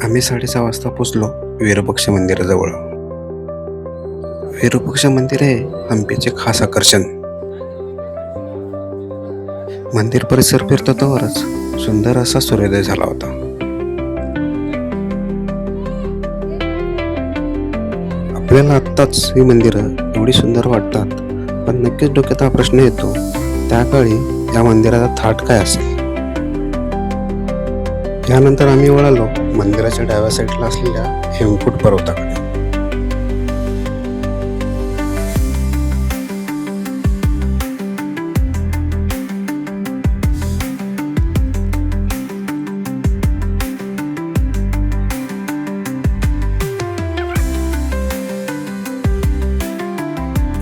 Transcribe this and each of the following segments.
आम्ही 6:30 वाजता पोचलो विरूपाक्ष मंदिराजवळ. विरूपाक्ष मंदिर हे हंपीचे खास आकर्षण. मंदिर परिसर फिरतो तोवरच सुंदर असा सूर्योदय झाला होता. आपल्याला आत्ताच ही मंदिरं एवढी सुंदर वाटतात, पण नक्कीच डोक्यात हा प्रश्न येतो, त्या काळी या मंदिराचा थाट काय असेल. यानंतर आम्ही वळालो मंदिराच्या डाव्या साईडला असलेल्या हेमकूट पर्वताकडे.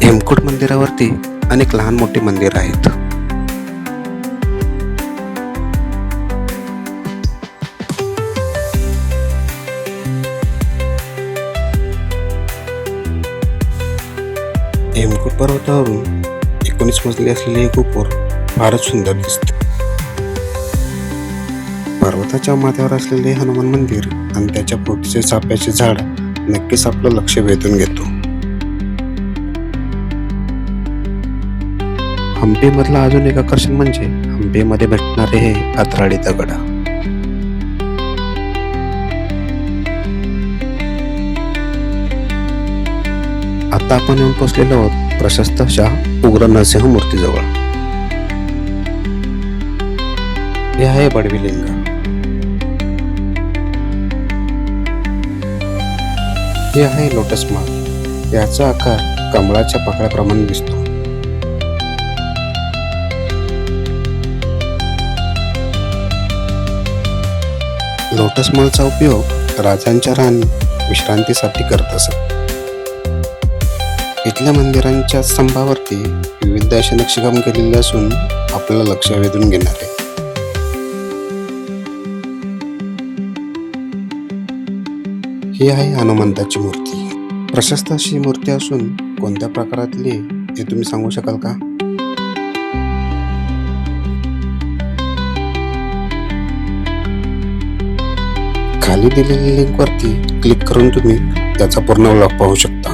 हेमकूट मंदिरावरती अनेक लहान मोठी मंदिर आहेत. हेमकूट पर्वतावरून 19 मजली असलेले हे गोपूर फारच सुंदर दिसते. पर्वताच्या माथ्यावर असलेले हनुमान मंदिर आणि त्याच्या भोवतीचे चाफ्याचे झाड नक्कीच आपलं लक्ष वेधून घेतो. हंपीमधलं अजून एक आकर्षण म्हणजे हंपीमध्ये भेटणारे हे अत्राळी दगड. आता आपण येऊन पोहोचलेलो आहोत प्रशस्त अशा उग्र नरसिंह मूर्तीजवळ. हे आहे बडवी लिंग. हे आहे लोटस माळ. याचा आकार कमळाच्या पाकळ्याप्रमाणे दिसतो. लोटस माळचा उपयोग राजांच्या राणी विश्रांतीसाठी करत असत. इथल्या मंदिरांच्या स्तंभावरती विविध असे नक्षीकाम केलेले असून आपल्याला लक्ष वेधून घेणारे. ही आहे हनुमंताची मूर्ती. प्रशस्त अशी मूर्ती असून कोणत्या प्रकारातली हे तुम्ही सांगू शकाल का? खाली दिलेल्या लिंकवरती क्लिक करून तुम्ही त्याचा पूर्ण व्लॉग पाहू शकता.